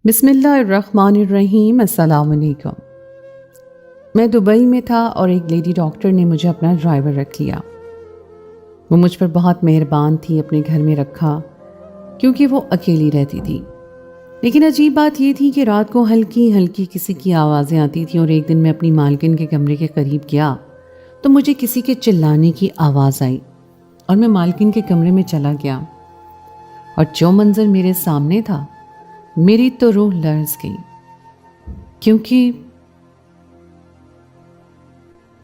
بسم اللہ الرحمن الرحیم۔ السلام علیکم۔ میں دبئی میں تھا اور ایک لیڈی ڈاکٹر نے مجھے اپنا ڈرائیور رکھ لیا۔ وہ مجھ پر بہت مہربان تھی، اپنے گھر میں رکھا کیونکہ وہ اکیلی رہتی تھی۔ لیکن عجیب بات یہ تھی کہ رات کو ہلکی ہلکی کسی کی آوازیں آتی تھیں، اور ایک دن میں اپنی مالکن کے کمرے کے قریب گیا تو مجھے کسی کے چلانے کی آواز آئی اور میں مالکن کے کمرے میں چلا گیا، اور جو منظر میرے سامنے تھا میری تو روح لرز گئی، کیونکہ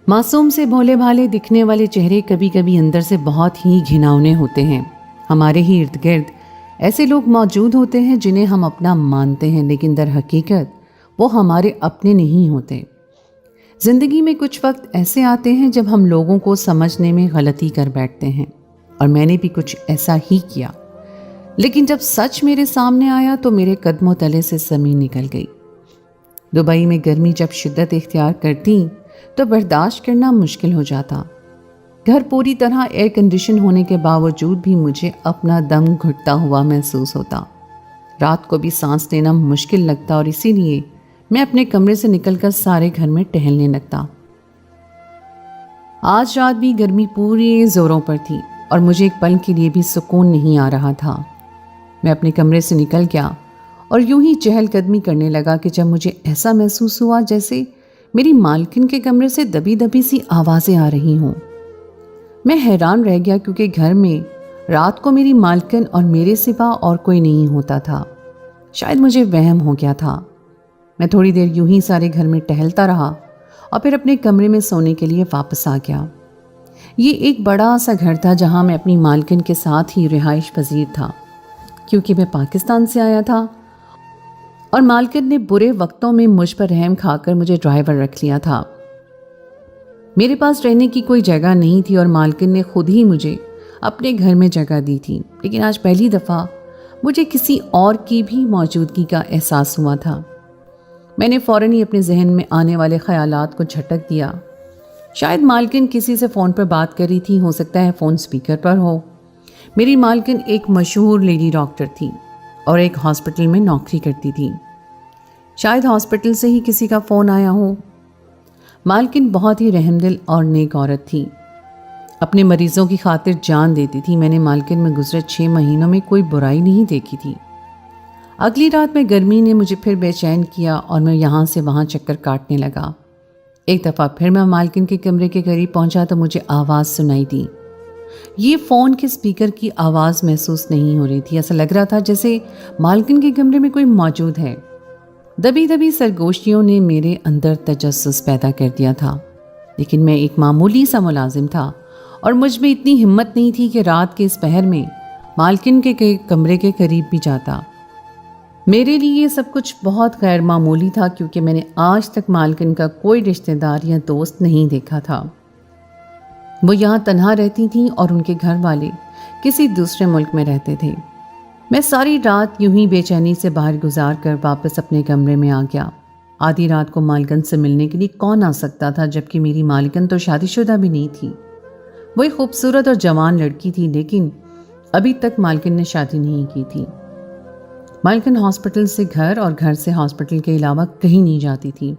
معصوم سے بھولے بھالے دکھنے والے چہرے کبھی کبھی اندر سے بہت ہی گھناؤنے ہوتے ہیں۔ ہمارے ہی ارد گرد ایسے لوگ موجود ہوتے ہیں جنہیں ہم اپنا مانتے ہیں، لیکن در حقیقت وہ ہمارے اپنے نہیں ہوتے۔ زندگی میں کچھ وقت ایسے آتے ہیں جب ہم لوگوں کو سمجھنے میں غلطی کر بیٹھتے ہیں، اور میں نے بھی کچھ ایسا ہی کیا۔ لیکن جب سچ میرے سامنے آیا تو میرے قدموں تلے سے زمین نکل گئی۔ دبئی میں گرمی جب شدت اختیار کرتی تو برداشت کرنا مشکل ہو جاتا۔ گھر پوری طرح ایئر کنڈیشن ہونے کے باوجود بھی مجھے اپنا دم گھٹتا ہوا محسوس ہوتا۔ رات کو بھی سانس لینا مشکل لگتا، اور اسی لیے میں اپنے کمرے سے نکل کر سارے گھر میں ٹہلنے لگتا۔ آج رات بھی گرمی پوری زوروں پر تھی، اور مجھے ایک پل کے لیے بھی سکون نہیں آ رہا تھا۔ میں اپنے کمرے سے نکل گیا اور یوں ہی چہل قدمی کرنے لگا کہ جب مجھے ایسا محسوس ہوا جیسے میری مالکن کے کمرے سے دبی دبی سی آوازیں آ رہی ہوں۔ میں حیران رہ گیا، کیونکہ گھر میں رات کو میری مالکن اور میرے سوا اور کوئی نہیں ہوتا تھا۔ شاید مجھے وہم ہو گیا تھا۔ میں تھوڑی دیر یوں ہی سارے گھر میں ٹہلتا رہا اور پھر اپنے کمرے میں سونے کے لیے واپس آ گیا۔ یہ ایک بڑا سا گھر تھا جہاں میں اپنی مالکن کے ساتھ ہی رہائش پذیر تھا، کیونکہ میں پاکستان سے آیا تھا، اور مالکن نے برے وقتوں میں مجھ پر رحم کھا کر مجھے ڈرائیور رکھ لیا تھا۔ میرے پاس رہنے کی کوئی جگہ نہیں تھی، اور مالکن نے خود ہی مجھے اپنے گھر میں جگہ دی تھی۔ لیکن آج پہلی دفعہ مجھے کسی اور کی بھی موجودگی کا احساس ہوا تھا۔ میں نے فوراً ہی اپنے ذہن میں آنے والے خیالات کو جھٹک دیا۔ شاید مالکن کسی سے فون پر بات کر رہی تھی، ہو سکتا ہے فون سپیکر پر ہو۔ میری مالکن ایک مشہور لیڈی ڈاکٹر تھی اور ایک ہاسپٹل میں نوکری کرتی تھی۔ شاید ہاسپٹل سے ہی کسی کا فون آیا ہو۔ مالکن بہت ہی رحم دل اور نیک عورت تھی، اپنے مریضوں کی خاطر جان دیتی تھی۔ میں نے مالکن میں گزرے 6 مہینوں میں کوئی برائی نہیں دیکھی تھی۔ اگلی رات میں گرمی نے مجھے پھر بے چین کیا، اور میں یہاں سے وہاں چکر کاٹنے لگا۔ ایک دفعہ پھر میں مالکن کے کمرے کے قریب پہنچا تو مجھے آواز سنائی دی۔ یہ فون کے سپیکر کی آواز محسوس نہیں ہو رہی تھی، ایسا لگ رہا تھا جیسے مالکن کے کمرے میں کوئی موجود ہے۔ دبی دبی سرگوشیوں نے میرے اندر تجسس پیدا کر دیا تھا، لیکن میں ایک معمولی سا ملازم تھا، اور مجھ میں اتنی ہمت نہیں تھی کہ رات کے اس پہر میں مالکن کے کمرے کے قریب بھی جاتا۔ میرے لیے یہ سب کچھ بہت غیر معمولی تھا، کیونکہ میں نے آج تک مالکن کا کوئی رشتہ دار یا دوست نہیں دیکھا تھا۔ وہ یہاں تنہا رہتی تھیں اور ان کے گھر والے کسی دوسرے ملک میں رہتے تھے۔ میں ساری رات یوں ہی بے چینی سے باہر گزار کر واپس اپنے کمرے میں آ گیا۔ آدھی رات کو مالکن سے ملنے کے لیے کون آ سکتا تھا، جبکہ میری مالکن تو شادی شدہ بھی نہیں تھی۔ وہ ایک خوبصورت اور جوان لڑکی تھی، لیکن ابھی تک مالکن نے شادی نہیں کی تھی۔ مالکن ہاسپٹل سے گھر اور گھر سے ہاسپٹل کے علاوہ کہیں نہیں جاتی تھی۔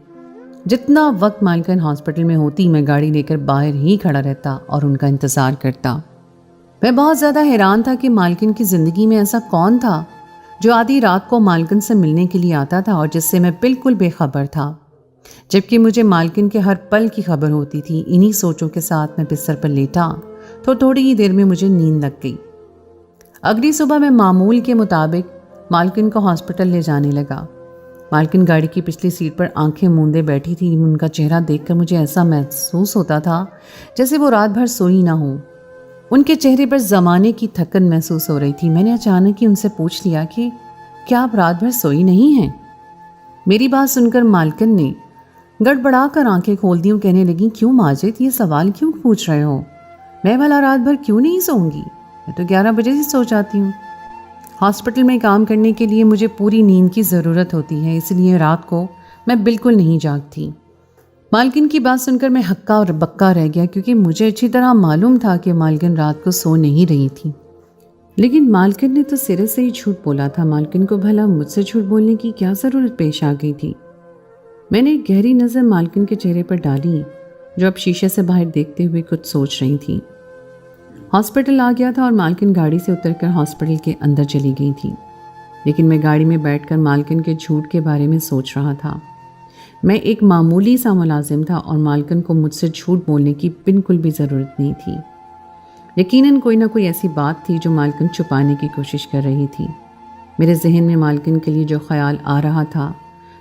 جتنا وقت مالکن ہاسپٹل میں ہوتی، میں گاڑی لے کر باہر ہی کھڑا رہتا اور ان کا انتظار کرتا۔ میں بہت زیادہ حیران تھا کہ مالکن کی زندگی میں ایسا کون تھا جو آدھی رات کو مالکن سے ملنے کے لیے آتا تھا، اور جس سے میں بالکل بے خبر تھا، جبکہ مجھے مالکن کے ہر پل کی خبر ہوتی تھی۔ انہی سوچوں کے ساتھ میں بستر پر لیٹا تو تھوڑی ہی دیر میں مجھے نیند لگ گئی۔ اگلی صبح میں معمول کے مطابق مالکن کو ہاسپٹل لے جانے لگا۔ مالکن گاڑی کی پچھلی سیٹ پر آنکھیں موندے بیٹھی تھی۔ ان کا چہرہ دیکھ کر مجھے ایسا محسوس ہوتا تھا جیسے وہ رات بھر سوئی نہ ہو۔ ان کے چہرے پر زمانے کی تھکن محسوس ہو رہی تھی۔ میں نے اچانک ہی ان سے پوچھ لیا کہ کیا آپ رات بھر سوئی نہیں ہیں؟ میری بات سن کر مالکن نے گڑبڑا کر آنکھیں کھول دیں، کہنے لگی، کیوں ماجد، یہ سوال کیوں پوچھ رہے ہو؟ میں بھلا رات بھر کیوں نہیں سوؤں گی؟ میں تو 11 بجے سے سو جاتی ہوں۔ ہاسپٹل میں کام کرنے کے لیے مجھے پوری نیند کی ضرورت ہوتی ہے، اس لیے رات کو میں بالکل نہیں جاگتی۔ مالکن کی بات سن کر میں ہکا اور بکا رہ گیا، کیونکہ مجھے اچھی طرح معلوم تھا کہ مالکن رات کو سو نہیں رہی تھی۔ لیکن مالکن نے تو سرے سے ہی جھوٹ بولا تھا. مالکن کو بھلا مجھ سے جھوٹ بولنے کی کیا ضرورت پیش آ گئی تھی؟ میں نے ایک گہری نظر مالکن کے چہرے پر ڈالی جو اب شیشے سے باہر دیکھتے ہوئے کچھ سوچ رہی تھی. ہاسپٹل آ گیا تھا اور مالکن گاڑی سے اتر کر ہاسپٹل کے اندر چلی گئی تھی. لیکن میں گاڑی میں بیٹھ کر مالکن کے جھوٹ کے بارے میں سوچ رہا تھا. میں ایک معمولی سا ملازم تھا اور مالکن کو مجھ سے جھوٹ بولنے کی بالکل بھی ضرورت نہیں تھی. یقیناً کوئی نہ کوئی ایسی بات تھی جو مالکن چھپانے کی کوشش کر رہی تھی. میرے ذہن میں مالکن کے لیے جو خیال آ رہا تھا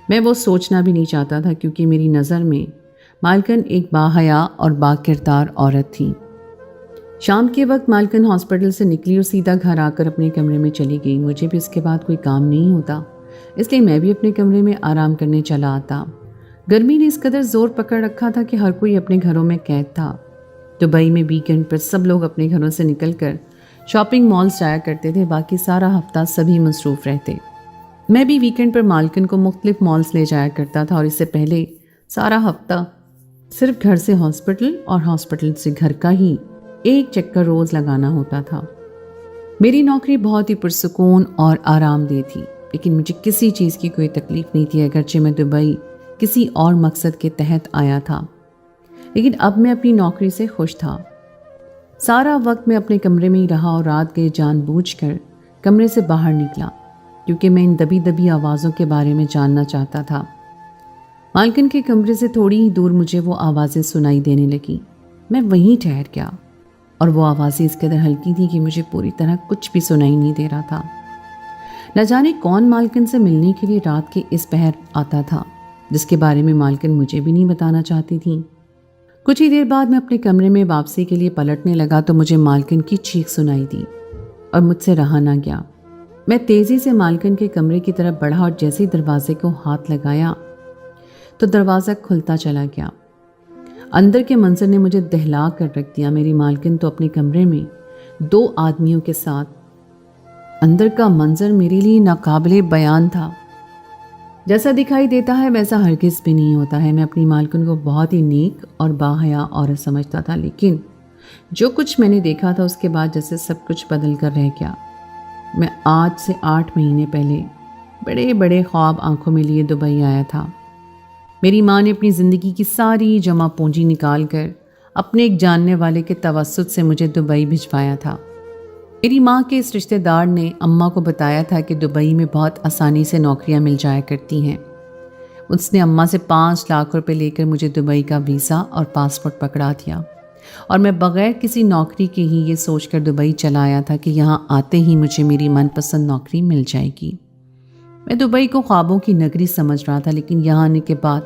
میں وہ سوچنا بھی نہیں چاہتا تھا، کیونکہ میری نظر میں مالکن ایک باحیا اور با کردار عورت تھی. شام کے وقت مالکن ہاسپٹل سے نکلی اور سیدھا گھر آ کر اپنے کمرے میں چلی گئی. مجھے بھی اس کے بعد کوئی کام نہیں ہوتا، اس لیے میں بھی اپنے کمرے میں آرام کرنے چلا آتا. گرمی نے اس قدر زور پکڑ رکھا تھا کہ ہر کوئی اپنے گھروں میں قید تھا. دبئی میں ویکینڈ پر سب لوگ اپنے گھروں سے نکل کر شاپنگ مالز جایا کرتے تھے. باقی سارا ہفتہ سبھی مصروف رہتے. میں بھی ویکینڈ پر مالکن کو مختلف مالز لے جایا کرتا تھا اور اس سے پہلے سارا ہفتہ صرف گھر سے ہاسپٹل اور ہاسپٹل سے گھر کا ہی ایک چکر روز لگانا ہوتا تھا. میری نوکری بہت ہی پرسکون اور آرام دہ تھی، لیکن مجھے کسی چیز کی کوئی تکلیف نہیں تھی. اگرچہ میں دبئی کسی اور مقصد کے تحت آیا تھا، لیکن اب میں اپنی نوکری سے خوش تھا. سارا وقت میں اپنے کمرے میں ہی رہا اور رات گئے جان بوجھ کر کمرے سے باہر نکلا، کیونکہ میں ان دبی دبی آوازوں کے بارے میں جاننا چاہتا تھا. مالکن کے کمرے سے تھوڑی ہی دور مجھے وہ آوازیں سنائی دینے لگیں. میں وہیں ٹھہر گیا اور وہ آوازیں اس قدر ہلکی تھیں کہ مجھے پوری طرح کچھ بھی سنائی نہیں دے رہا تھا. نہ جانے کون مالکن سے ملنے کے لیے رات کے اس پہر آتا تھا، جس کے بارے میں مالکن مجھے بھی نہیں بتانا چاہتی تھی. کچھ ہی دیر بعد میں اپنے کمرے میں واپسی کے لیے پلٹنے لگا تو مجھے مالکن کی چیخ سنائی دی اور مجھ سے رہا نہ گیا. میں تیزی سے مالکن کے کمرے کی طرف بڑھا اور جیسے ہی دروازے کو ہاتھ لگایا تو دروازہ کھلتا چلا گیا. اندر کے منظر نے مجھے دہلا کر رکھ دیا. میری مالکن تو اپنے کمرے میں 2 آدمیوں کے ساتھ. اندر کا منظر میرے لیے ناقابل بیان تھا. جیسا دکھائی دیتا ہے ویسا ہرگز بھی نہیں ہوتا ہے. میں اپنی مالکن کو بہت ہی نیک اور باحیا عورت سمجھتا تھا، لیکن جو کچھ میں نے دیکھا تھا اس کے بعد جیسے سب کچھ بدل کر رہ گیا. میں آج سے 8 مہینے پہلے بڑے بڑے خواب آنکھوں میں لیے دبئی آیا تھا. میری ماں نے اپنی زندگی کی ساری جمع پونجی نکال کر اپنے ایک جاننے والے کے توسط سے مجھے دبئی بھجوایا تھا. میری ماں کے اس رشتہ دار نے اماں کو بتایا تھا کہ دبئی میں بہت آسانی سے نوکریاں مل جایا کرتی ہیں. اس نے اماں سے 5 لاکھ روپے لے کر مجھے دبئی کا ویزا اور پاسپورٹ پکڑا دیا اور میں بغیر کسی نوکری کے ہی یہ سوچ کر دبئی چلا آیا تھا کہ یہاں آتے ہی مجھے میری من پسند نوکری مل جائے گی. میں دبئی کو خوابوں کی نگری سمجھ رہا تھا، لیکن یہاں آنے کے بعد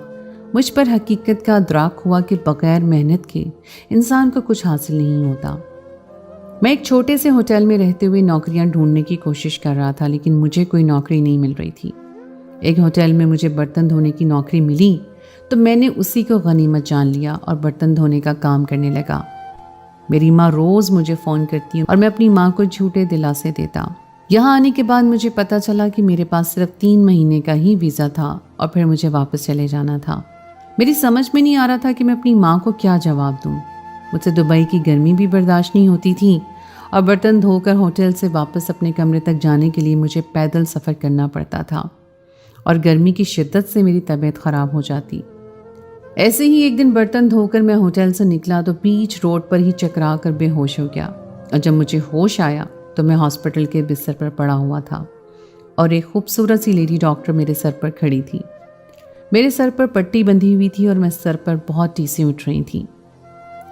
مجھ پر حقیقت کا ادراک ہوا کہ بغیر محنت کے انسان کو کچھ حاصل نہیں ہوتا. میں ایک چھوٹے سے ہوٹل میں رہتے ہوئے نوکریاں ڈھونڈنے کی کوشش کر رہا تھا، لیکن مجھے کوئی نوکری نہیں مل رہی تھی. ایک ہوٹل میں مجھے برتن دھونے کی نوکری ملی تو میں نے اسی کو غنیمت جان لیا اور برتن دھونے کا کام کرنے لگا. میری ماں روز مجھے فون کرتی اور میں اپنی ماں کو جھوٹے دلاسے دیتا. یہاں آنے کے بعد مجھے پتہ چلا کہ میرے پاس صرف 3 مہینے کا ہی ویزا تھا اور پھر مجھے واپس چلے جانا تھا. میری سمجھ میں نہیں آ رہا تھا کہ میں اپنی ماں کو کیا جواب دوں. مجھ سے دبئی کی گرمی بھی برداشت نہیں ہوتی تھی اور برتن دھو کر ہوٹل سے واپس اپنے کمرے تک جانے کے لیے مجھے پیدل سفر کرنا پڑتا تھا اور گرمی کی شدت سے میری طبیعت خراب ہو جاتی. ایسے ہی ایک دن برتن دھو کر میں ہوٹل سے نکلا تو بیچ روڈ پر ہی چکرا کر بے ہوش ہو گیا اور جب مجھے ہوش آیا تو میں ہاسپٹل کے بستر پر پڑا ہوا تھا اور ایک خوبصورت سی لیڈی ڈاکٹر میرے سر پر کھڑی تھی. میرے سر پر پٹی بندھی ہوئی تھی اور میں سر پر بہت ٹیسیں اٹھ رہی تھیں.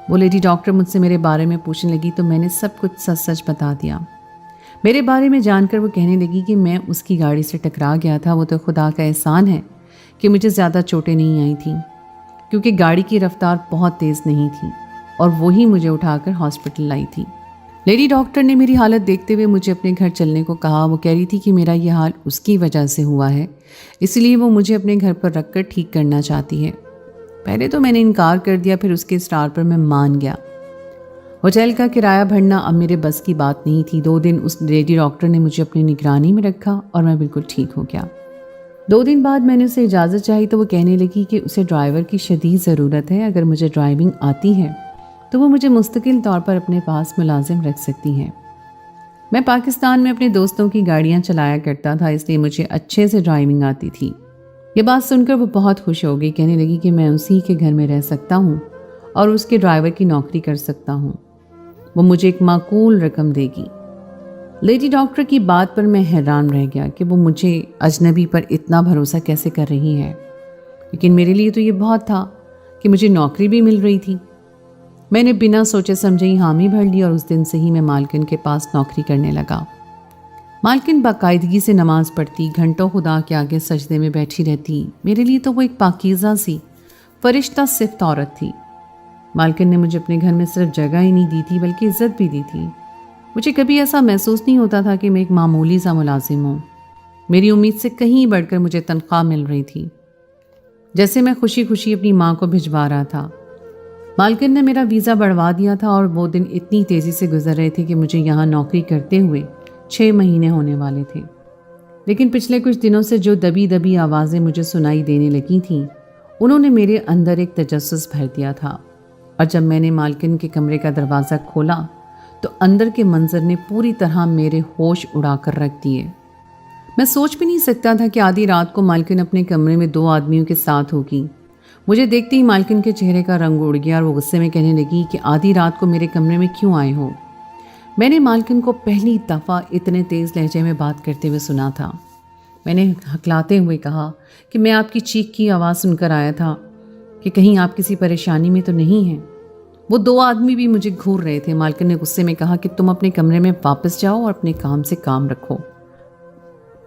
وہ لیڈی ڈاکٹر مجھ سے میرے بارے میں پوچھنے لگی تو میں نے سب کچھ سچ سچ بتا دیا. میرے بارے میں جان کر وہ کہنے لگی کہ میں اس کی گاڑی سے ٹکرا گیا تھا. وہ تو خدا کا احسان ہے کہ مجھے زیادہ چوٹیں نہیں آئی تھیں، کیونکہ گاڑی کی رفتار بہت تیز نہیں تھی اور وہی مجھے اٹھا کر ہاسپٹل لائی تھی. لیڈی ڈاکٹر نے میری حالت دیکھتے ہوئے مجھے اپنے گھر چلنے کو کہا. وہ کہہ رہی تھی کہ میرا یہ حال اس کی وجہ سے ہوا ہے، اس لیے وہ مجھے اپنے گھر پر رکھ کر ٹھیک کرنا چاہتی ہے. پہلے تو میں نے انکار کر دیا، پھر اس کے اصرار پر میں مان گیا. ہوٹل کا کرایہ بھرنا اب میرے بس کی بات نہیں تھی. 2 دن اس لیڈی ڈاکٹر نے مجھے اپنی نگرانی میں رکھا اور میں بالکل ٹھیک ہو گیا. 2 دن بعد میں نے اسے اجازت چاہی تو وہ کہنے لگی کہ اسے ڈرائیور کی شدید ضرورت ہے. اگر مجھے ڈرائیونگ آتی ہے تو وہ مجھے مستقل طور پر اپنے پاس ملازم رکھ سکتی ہیں. میں پاکستان میں اپنے دوستوں کی گاڑیاں چلایا کرتا تھا، اس لیے مجھے اچھے سے ڈرائیونگ آتی تھی۔ یہ بات سن کر وہ بہت خوش ہو گئی، کہنے لگی کہ میں اسی کے گھر میں رہ سکتا ہوں اور اس کے ڈرائیور کی نوکری کر سکتا ہوں، وہ مجھے ایک معقول رقم دے گی۔ لیڈی ڈاکٹر کی بات پر میں حیران رہ گیا کہ وہ مجھے اجنبی پر اتنا بھروسہ کیسے کر رہی ہے، لیکن میرے لیے تو یہ بہت تھا کہ مجھے نوکری بھی مل رہی تھی۔ میں نے بنا سوچے سمجھے ہی حامی بھر لی اور اس دن سے ہی میں مالکن کے پاس نوکری کرنے لگا۔ مالکن باقاعدگی سے نماز پڑھتی، گھنٹوں خدا کے آگے سجدے میں بیٹھی رہتی۔ میرے لیے تو وہ ایک پاکیزہ سی فرشتہ صفت عورت تھی۔ مالکن نے مجھے اپنے گھر میں صرف جگہ ہی نہیں دی تھی بلکہ عزت بھی دی تھی۔ مجھے کبھی ایسا محسوس نہیں ہوتا تھا کہ میں ایک معمولی سا ملازم ہوں۔ میری امید سے کہیں بڑھ کر مجھے تنخواہ مل رہی تھی، جیسے میں خوشی خوشی اپنی ماں کو بھجوا رہا تھا۔ مالکن نے میرا ویزا بڑھوا دیا تھا اور وہ دن اتنی تیزی سے گزر رہے تھے کہ مجھے یہاں نوکری کرتے ہوئے 6 مہینے ہونے والے تھے۔ لیکن پچھلے کچھ دنوں سے جو دبی دبی آوازیں مجھے سنائی دینے لگی تھیں، انہوں نے میرے اندر ایک تجسس بھر دیا تھا، اور جب میں نے مالکن کے کمرے کا دروازہ کھولا تو اندر کے منظر نے پوری طرح میرے ہوش اڑا کر رکھ دیے۔ میں سوچ بھی نہیں سکتا تھا کہ آدھی رات کو مالکن اپنے کمرے میں 2 آدمیوں کے ساتھ ہوگی۔ مجھے دیکھتے ہی مالکن کے چہرے کا رنگ اڑ گیا اور وہ غصے میں کہنے لگی کہ آدھی رات کو میرے کمرے میں کیوں آئے ہو؟ میں نے مالکن کو پہلی دفعہ اتنے تیز لہجے میں بات کرتے ہوئے سنا تھا۔ میں نے ہکلاتے ہوئے کہا کہ میں آپ کی چیخ کی آواز سن کر آیا تھا کہ کہیں آپ کسی پریشانی میں تو نہیں ہیں۔ وہ 2 آدمی بھی مجھے گھور رہے تھے۔ مالکن نے غصے میں کہا کہ تم اپنے کمرے میں واپس جاؤ اور اپنے کام سے کام رکھو،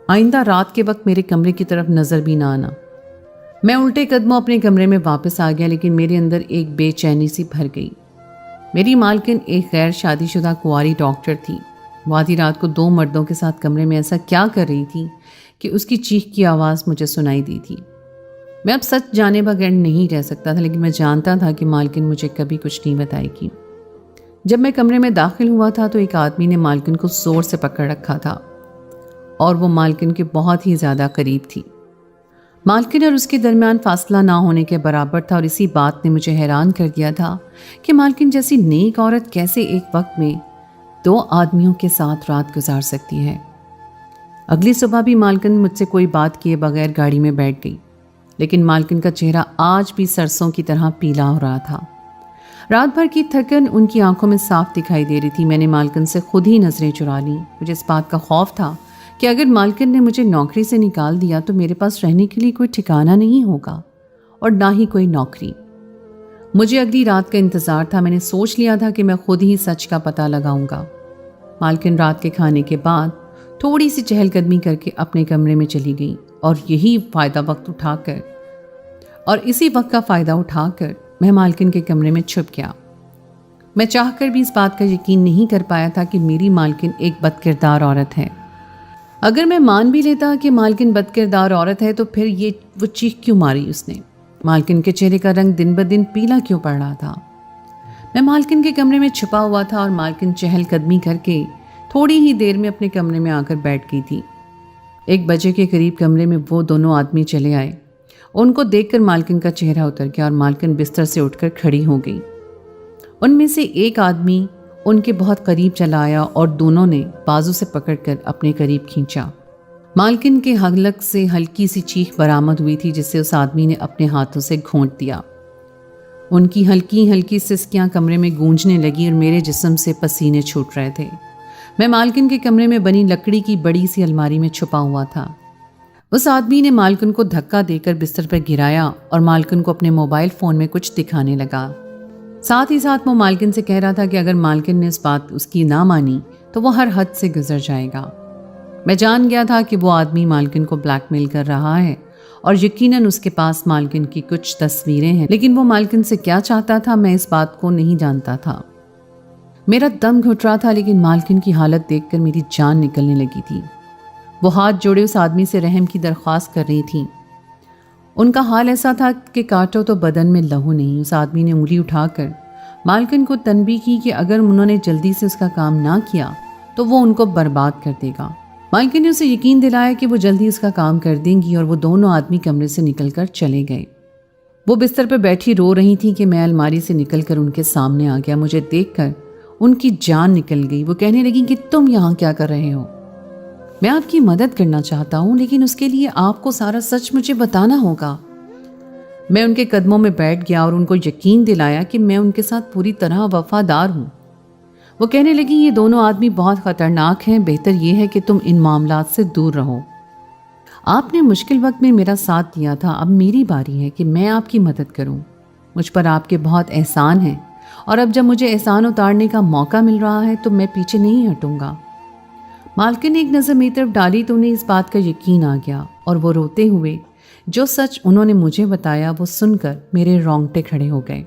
آئندہ رات کے وقت میرے کمرے کی طرف نظر بھی نہ آنا۔ میں الٹے قدموں اپنے کمرے میں واپس آ گیا، لیکن میرے اندر ایک بے چینی سی بھر گئی۔ میری مالکن ایک غیر شادی شدہ کنواری ڈاکٹر تھی۔ وہ آدھی رات کو 2 مردوں کے ساتھ کمرے میں ایسا کیا کر رہی تھی کہ اس کی چیخ کی آواز مجھے سنائی دی تھی۔ میں اب سچ جانے بغیر نہیں رہ سکتا تھا، لیکن میں جانتا تھا کہ مالکن مجھے کبھی کچھ نہیں بتائے گی۔ جب میں کمرے میں داخل ہوا تھا تو ایک آدمی نے مالکن کو زور سے پکڑ رکھا تھا اور وہ مالکن کے بہت ہی زیادہ قریب تھی۔ مالکن اور اس کے درمیان فاصلہ نہ ہونے کے برابر تھا، اور اسی بات نے مجھے حیران کر دیا تھا کہ مالکن جیسی نیک عورت کیسے ایک وقت میں 2 آدمیوں کے ساتھ رات گزار سکتی ہے۔ اگلی صبح بھی مالکن مجھ سے کوئی بات کیے بغیر گاڑی میں بیٹھ گئی، لیکن مالکن کا چہرہ آج بھی سرسوں کی طرح پیلا ہو رہا تھا۔ رات بھر کی تھکن ان کی آنکھوں میں صاف دکھائی دے رہی تھی۔ میں نے مالکن سے خود ہی نظریں چرا لیں۔ مجھے اس بات کا خوف تھا کہ اگر مالکن نے مجھے نوکری سے نکال دیا تو میرے پاس رہنے کے لیے کوئی ٹھکانہ نہیں ہوگا اور نہ ہی کوئی نوکری۔ مجھے اگلی رات کا انتظار تھا۔ میں نے سوچ لیا تھا کہ میں خود ہی سچ کا پتہ لگاؤں گا۔ مالکن رات کے کھانے کے بعد تھوڑی سی چہل قدمی کر کے اپنے کمرے میں چلی گئی، اور اسی وقت کا فائدہ اٹھا کر میں مالکن کے کمرے میں چھپ گیا۔ میں چاہ کر بھی اس بات کا یقین نہیں کر پایا تھا کہ میری مالکن ایک بد کردار عورت ہے۔ اگر میں مان بھی لیتا کہ مالکن بد کردار عورت ہے تو پھر وہ چیخ کیوں ماری اس نے؟ مالکن کے چہرے کا رنگ دن بدن پیلا کیوں پڑ رہا تھا؟ میں مالکن کے کمرے میں چھپا ہوا تھا اور مالکن چہل قدمی کر کے تھوڑی ہی دیر میں اپنے کمرے میں آ کر بیٹھ گئی تھی۔ 1 بجے کے قریب کمرے میں وہ دونوں آدمی چلے آئے۔ ان کو دیکھ کر مالکن کا چہرہ اتر گیا اور مالکن بستر سے اٹھ کر کھڑی ہو گئی۔ ان میں سے ایک آدمی ان کے بہت قریب چلا آیا اور دونوں نے بازو سے پکڑ کر اپنے قریب کھینچا۔ مالکن کے حلق سے ہلکی سی چیخ برآمد ہوئی تھی جسے اس آدمی نے اپنے ہاتھوں سے گھونٹ دیا۔ ان کی ہلکی ہلکی سسکیاں کمرے میں گونجنے لگی اور میرے جسم سے پسینے چھوٹ رہے تھے۔ میں مالکن کے کمرے میں بنی لکڑی کی بڑی سی الماری میں چھپا ہوا تھا۔ اس آدمی نے مالکن کو دھکا دے کر بستر پر گرایا اور مالکن کو اپنے موبائل فون میں کچھ دکھانے لگا۔ ساتھ ہی ساتھ وہ مالکن سے کہہ رہا تھا کہ اگر مالکن نے اس کی نہ مانی تو وہ ہر حد سے گزر جائے گا۔ میں جان گیا تھا کہ وہ آدمی مالکن کو بلیک میل کر رہا ہے اور یقیناً اس کے پاس مالکن کی کچھ تصویریں ہیں، لیکن وہ مالکن سے کیا چاہتا تھا میں اس بات کو نہیں جانتا تھا۔ میرا دم گھٹ رہا تھا، لیکن مالکن کی حالت دیکھ کر میری جان نکلنے لگی تھی۔ وہ ہاتھ جوڑے اس آدمی سے رحم کی درخواست کر رہی تھیں۔ ان کا حال ایسا تھا کہ کاٹو تو بدن میں لہو نہیں۔ اس آدمی نے انگلی اٹھا کر مالکن کو تنبیہ کی کہ اگر انہوں نے جلدی سے اس کا کام نہ کیا تو وہ ان کو برباد کر دے گا۔ مالکن نے اسے یقین دلایا کہ وہ جلدی اس کا کام کر دیں گی، اور وہ دونوں آدمی کمرے سے نکل کر چلے گئے۔ وہ بستر پر بیٹھی رو رہی تھی کہ میں الماری سے نکل کر ان کے سامنے آ گیا۔ مجھے دیکھ کر ان کی جان نکل گئی۔ وہ کہنے لگی کہ تم یہاں کیا کر رہے ہو؟ میں آپ کی مدد کرنا چاہتا ہوں، لیکن اس کے لیے آپ کو سارا سچ مجھے بتانا ہوگا۔ میں ان کے قدموں میں بیٹھ گیا اور ان کو یقین دلایا کہ میں ان کے ساتھ پوری طرح وفادار ہوں۔ وہ کہنے لگی یہ دونوں آدمی بہت خطرناک ہیں، بہتر یہ ہے کہ تم ان معاملات سے دور رہو۔ آپ نے مشکل وقت میں میرا ساتھ دیا تھا، اب میری باری ہے کہ میں آپ کی مدد کروں۔ مجھ پر آپ کے بہت احسان ہیں، اور اب جب مجھے احسان اتارنے کا موقع مل رہا ہے تو میں پیچھے نہیں ہٹوں گا۔ مالکن نے ایک نظر میری طرف ڈالی تو انہیں اس بات کا یقین آ گیا، اور وہ روتے ہوئے جو سچ انہوں نے مجھے بتایا وہ سن کر میرے رونگٹے کھڑے ہو گئے۔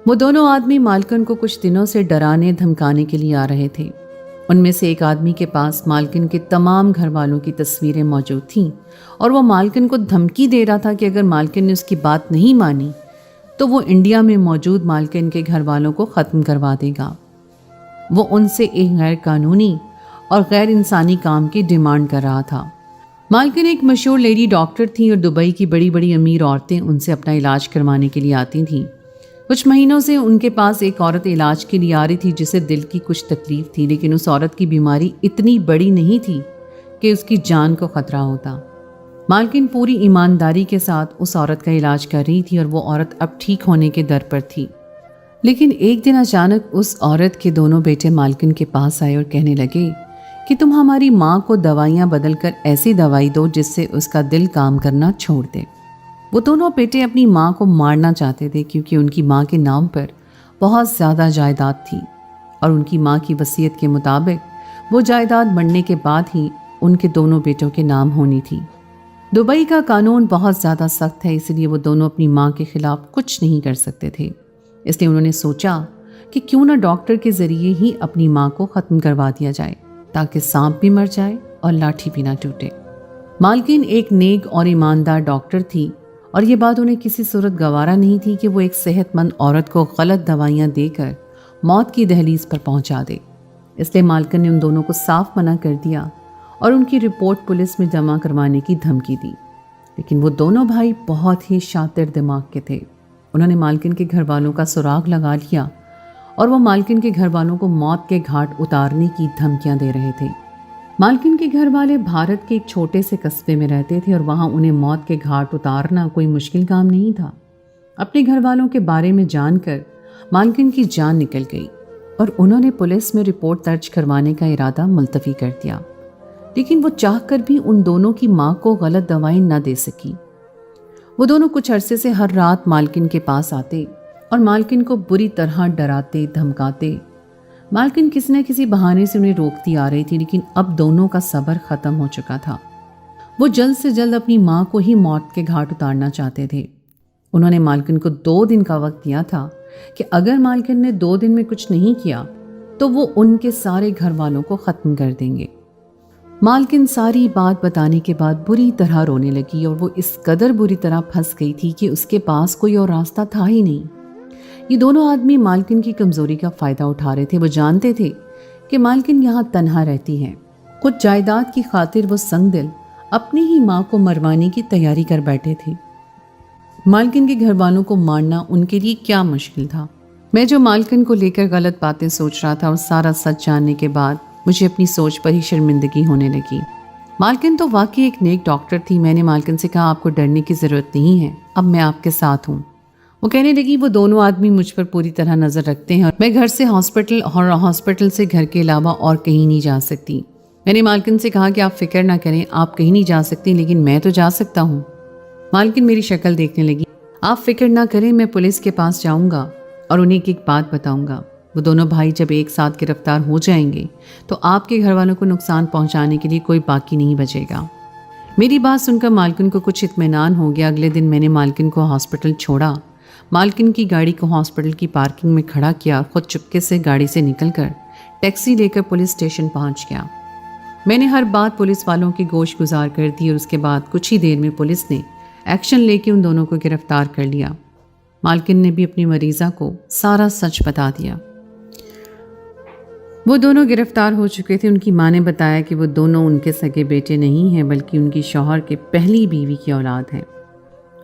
وہ دونوں آدمی مالکن کو کچھ دنوں سے ڈرانے دھمکانے کے لیے آ رہے تھے۔ ان میں سے ایک آدمی کے پاس مالکن کے تمام گھر والوں کی تصویریں موجود تھیں، اور وہ مالکن کو دھمکی دے رہا تھا کہ اگر مالکن نے اس کی بات نہیں مانی تو وہ انڈیا میں موجود مالکن کے گھر والوں کو ختم کروا دے گا۔ وہ ان سے ایک غیر قانونی اور غیر انسانی کام کی ڈیمانڈ کر رہا تھا۔ مالکن ایک مشہور لیڈی ڈاکٹر تھی، اور دبئی کی بڑی بڑی امیر عورتیں ان سے اپنا علاج کروانے کے لیے آتی تھیں۔ کچھ مہینوں سے ان کے پاس ایک عورت علاج کے لیے آ رہی تھی جسے دل کی کچھ تکلیف تھی، لیکن اس عورت کی بیماری اتنی بڑی نہیں تھی کہ اس کی جان کو خطرہ ہوتا۔ مالکن پوری ایمانداری کے ساتھ اس عورت کا علاج کر رہی تھی، اور وہ عورت اب ٹھیک ہونے کے در پر تھی۔ لیکن ایک دن اچانک اس عورت کے دونوں بیٹے مالکن کے پاس آئے اور کہنے لگے کہ تم ہماری ماں کو دوائیاں بدل کر ایسی دوائی دو جس سے اس کا دل کام کرنا چھوڑ دے۔ وہ دونوں بیٹے اپنی ماں کو مارنا چاہتے تھے کیونکہ ان کی ماں کے نام پر بہت زیادہ جائیداد تھی، اور ان کی ماں کی وصیت کے مطابق وہ جائیداد بننے کے بعد ہی ان کے دونوں بیٹوں کے نام ہونی تھی۔ دبئی کا قانون بہت زیادہ سخت ہے، اس لیے وہ دونوں اپنی ماں کے خلاف کچھ نہیں کر سکتے تھے۔ اس لیے انہوں نے سوچا کہ کیوں نہ ڈاکٹر کے ذریعے ہی اپنی ماں کو ختم کروا دیا جائے، تاکہ سانپ بھی مر جائے اور لاٹھی بھی نہ ٹوٹے۔ مالکن ایک نیک اور ایماندار ڈاکٹر تھی، اور یہ بات انہیں کسی صورت گوارا نہیں تھی کہ وہ ایک صحت مند عورت کو غلط دوائیاں دے کر موت کی دہلیز پر پہنچا دے۔ اس لیے مالکن نے ان دونوں کو صاف منع کر دیا اور ان کی رپورٹ پولیس میں جمع کروانے کی دھمکی دی۔ لیکن وہ دونوں بھائی بہت ہی شاطر دماغ کے تھے۔ انہوں نے مالکن کے گھر والوں کا سراغ لگا لیا، اور وہ مالکن کے گھر والوں کو موت کے گھاٹ اتارنے کی دھمکیاں دے رہے تھے۔ مالکن کے گھر والے بھارت کے ایک چھوٹے سے قصبے میں رہتے تھے، اور وہاں انہیں موت کے گھاٹ اتارنا کوئی مشکل کام نہیں تھا۔ اپنے گھر والوں کے بارے میں جان کر مالکن کی جان نکل گئی، اور انہوں نے پولیس میں رپورٹ درج کروانے کا ارادہ ملتوی کر دیا۔ لیکن وہ چاہ کر بھی ان دونوں کی ماں کو غلط دوائیں نہ دے سکی۔ وہ دونوں کچھ عرصے سے ہر رات مالکن کے پاس آتے اور مالکن کو بری طرح ڈراتے دھمکاتے۔ مالکن کسی نہ کسی بہانے سے انہیں روکتی آ رہی تھی، لیکن اب دونوں کا صبر ختم ہو چکا تھا۔ وہ جلد سے جلد اپنی ماں کو ہی موت کے گھاٹ اتارنا چاہتے تھے۔ انہوں نے مالکن کو 2 دن کا وقت دیا تھا کہ اگر مالکن نے 2 دن میں کچھ نہیں کیا تو وہ ان کے سارے گھر والوں کو ختم کر دیں گے۔ مالکن ساری بات بتانے کے بعد بری طرح رونے لگی، اور وہ اس قدر بری طرح پھنس گئی تھی کہ اس کے پاس کوئی اور راستہ تھا ہی نہیں۔ یہ دونوں آدمی مالکن کی کمزوری کا فائدہ اٹھا رہے تھے۔ وہ جانتے تھے کہ مالکن یہاں تنہا رہتی ہے۔ کچھ جائیداد کی خاطر وہ سنگ دل اپنی ہی ماں کو مروانے کی تیاری کر بیٹھے تھے۔ مالکن کے گھر والوں کو مارنا ان کے لیے کیا مشکل تھا۔ میں جو مالکن کو لے کر غلط باتیں سوچ رہا تھا، اور سارا سچ جاننے کے بعد مجھے اپنی سوچ پر ہی شرمندگی ہونے لگی۔ مالکن تو واقعی ایک نیک ڈاکٹر تھی۔ میں نے مالکن سے کہا آپ کو ڈرنے کی ضرورت نہیں ہے، اب میں آپ کے ساتھ ہوں۔ وہ کہنے لگی وہ دونوں آدمی مجھ پر پوری طرح نظر رکھتے ہیں، اور میں گھر سے ہاسپٹل اور ہاسپٹل سے گھر کے علاوہ اور کہیں نہیں جا سکتی۔ میں نے مالکن سے کہا کہ آپ فکر نہ کریں، آپ کہیں نہیں جا سکتی، لیکن میں تو جا سکتا ہوں۔ مالکن میری شکل دیکھنے لگی۔ آپ فکر نہ کریں، میں پولیس کے پاس جاؤں گا اور انہیں ایک بات بتاؤں گا۔ وہ دونوں بھائی جب ایک ساتھ گرفتار ہو جائیں گے تو آپ کے گھر والوں کو نقصان پہنچانے کے لیے کوئی باقی نہیں بچے گا۔ میری بات سن کر مالکن کو کچھ اطمینان ہو گیا۔ اگلے دن میں نے مالکن کو ہاسپٹل چھوڑا، مالکن کی گاڑی کو ہاسپٹل کی پارکنگ میں کھڑا کیا، اور خود چپکے سے گاڑی سے نکل کر ٹیکسی لے کر پولیس اسٹیشن پہنچ گیا۔ میں نے ہر بات پولیس والوں کی گوش گزار کر دی، اور اس کے بعد کچھ ہی دیر میں پولیس نے ایکشن لے کے ان دونوں کو گرفتار کر لیا۔ مالکن نے بھی اپنی مریضہ کو سارا سچ بتا دیا۔ وہ دونوں گرفتار ہو چکے تھے۔ ان کی ماں نے بتایا کہ وہ دونوں ان کے سگے بیٹے نہیں ہیں، بلکہ ان کی شوہر کے پہلی بیوی کی اولاد ہیں۔